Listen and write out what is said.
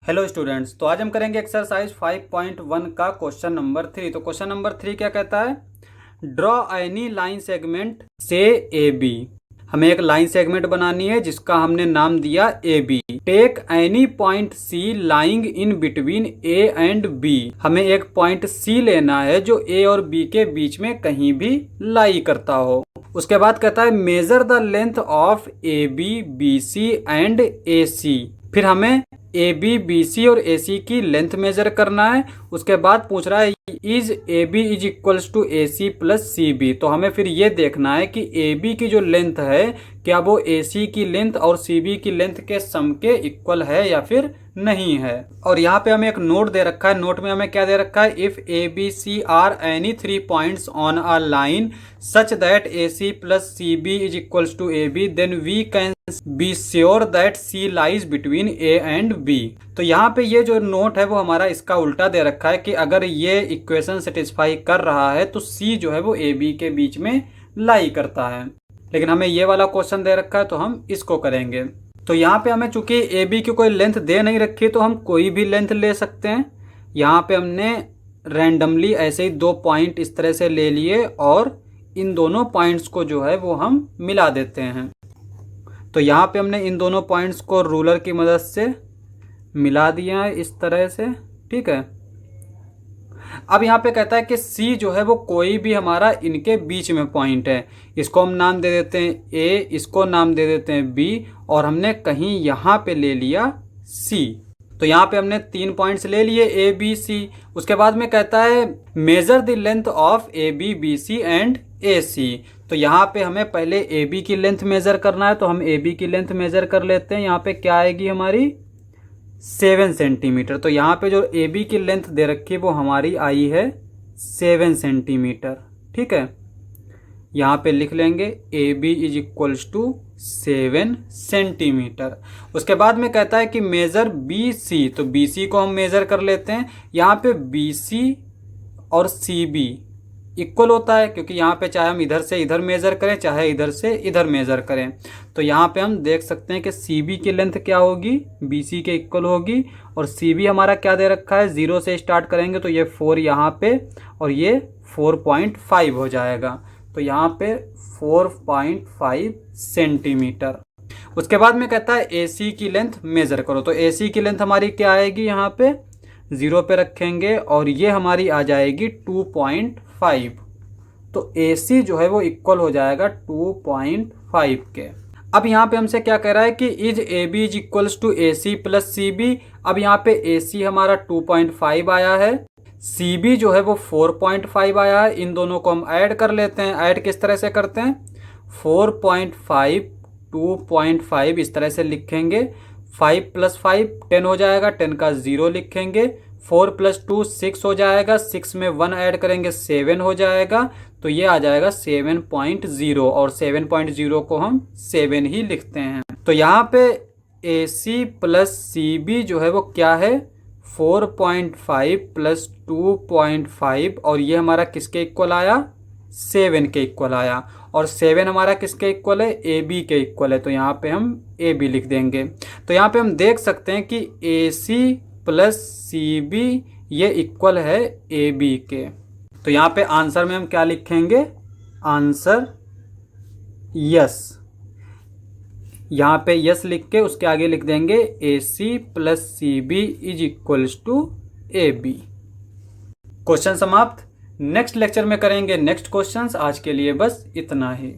Hello students, तो आज हम करेंगे एक्सरसाइज 5.1 का क्वेश्चन नंबर 3। तो क्वेश्चन नंबर 3 क्या कहता है? ड्रॉ एनी लाइन सेगमेंट से ए बी। हमें एक लाइन सेगमेंट बनानी है जिसका हमने नाम दिया A B. Take any point C lying in between A and B. हमें एक पॉइंट सी लेना है जो ए और बी के बीच में कहीं भी लाई करता हो। उसके बाद कहता है measure the length of A B, B C and A C. फिर हमें ए बी, बी सी और ए सी की लेंथ मेजर करना है। उसके बाद पूछ रहा है is A B is equals to A C plus C B. तो हमें फिर ये देखना है कि ए बी की जो लेंथ है क्या वो ए सी की लेंथ और सी बी की लेंथ के सम के इक्वल है या फिर नहीं है। और यहाँ पे हमें एक नोट दे रखा है। नोट में हमें क्या दे रखा है? If A B C are any 3 points on a line such that A C plus C B is equals to A B then we can be sure that C lies between A and B. तो यहाँ पे ये जो note है वो हमारा इसका उल्टा दे रखा है कि अगर ये इक्वेशन सेटिस्फाई कर रहा है तो सी जो है वो ए बी के बीच में लाई करता है। लेकिन हमें ये वाला क्वेश्चन दे रखा है तो हम इसको करेंगे। तो यहाँ पे हमें चूंकि ए बी की कोई लेंथ दे नहीं रखी तो हम कोई भी लेंथ ले सकते हैं। यहाँ पे हमने रैंडमली ऐसे ही 2 पॉइंट इस तरह से ले लिए और इन दोनों पॉइंट्स को जो है वो हम मिला देते हैं। तो यहाँ पे हमने इन दोनों पॉइंट्स को रूलर की मदद से मिला दिया है इस तरह से, ठीक है। अब यहाँ पे कहता है कि C जो है वो कोई भी हमारा इनके बीच में पॉइंट है। इसको हम नाम दे देते हैं A, इसको नाम दे देते हैं B और हमने कहीं यहाँ पे ले लिया C। तो यहाँ पे हमने 3 पॉइंट्स ले लिए A, B, C। उसके बाद में कहता है measure the length of A, B, B, C and A, C। तो यहाँ पे हमें पहले A, B की लेंथ मेजर करना है। तो हम A, B की लेंथ मेजर कर लेते हैं। यहाँ पे क्या आएगी हमारी 7 सेंटीमीटर। तो यहाँ पे जो ए बी की लेंथ दे रखी है वो हमारी आई है 7 सेंटीमीटर, ठीक है। यहाँ पे लिख लेंगे A B is equals to 7 centimetre. उसके बाद में कहता है कि मेजर बी सी। तो बी सी को हम मेजर कर लेते हैं। यहाँ पे बी सी और सी बी इक्वल होता है क्योंकि यहाँ पे चाहे हम इधर से इधर मेजर करें चाहे इधर से इधर मेजर करें। तो यहाँ पे हम देख सकते हैं कि सी बी की लेंथ क्या होगी, बी सी के इक्वल होगी। और सी बी हमारा क्या दे रखा है, 0 से स्टार्ट करेंगे तो ये 4 यहाँ पे और ये 4.5 हो जाएगा। तो यहाँ पे 4.5 सेंटीमीटर। उसके बाद में कहता है ए सी की लेंथ मेजर करो। तो ए सी की लेंथ हमारी क्या आएगी, यहाँ पे 0 पे रखेंगे और ये हमारी आ जाएगी 2.5। तो AC जो है वो इक्वल हो जाएगा 2.5 के। अब यहाँ पे हमसे क्या कह रहा है कि is A B is equals to A C plus C B. अब यहाँ पे AC हमारा 2.5 आया है, CB जो है वो 4.5 आया है। इन दोनों को हम ऐड कर लेते हैं। ऐड किस तरह से करते हैं, 4.5 2.5 इस तरह से लिखेंगे। 5 + 5 10 हो जाएगा, 10 का 0 लिखेंगे। 4 + 2 6 हो जाएगा, 6 में 1 ऐड करेंगे 7 हो जाएगा। तो ये आ जाएगा 7.0 और 7.0 को हम 7 ही लिखते हैं। तो यहाँ पे AC प्लस CB जो है वो क्या है, 4.5 + 2.5 और ये हमारा किसके इक्वल आया, 7 के इक्वल आया। और 7 हमारा किसके इक्वल है, AB के इक्वल है। तो यहाँ पे हम AB लिख देंगे। तो यहाँ पे हम देख सकते हैं कि AC प्लस CB ये इक्वल है AB के। तो यहाँ पे आंसर में हम क्या लिखेंगे, आंसर यस। यहाँ पे यस लिख के उसके आगे लिख देंगे AC plus CB is equals to AB। Question समाप्त। नेक्स्ट लेक्चर में करेंगे नेक्स्ट क्वेश्चंस। आज के लिए बस इतना ही।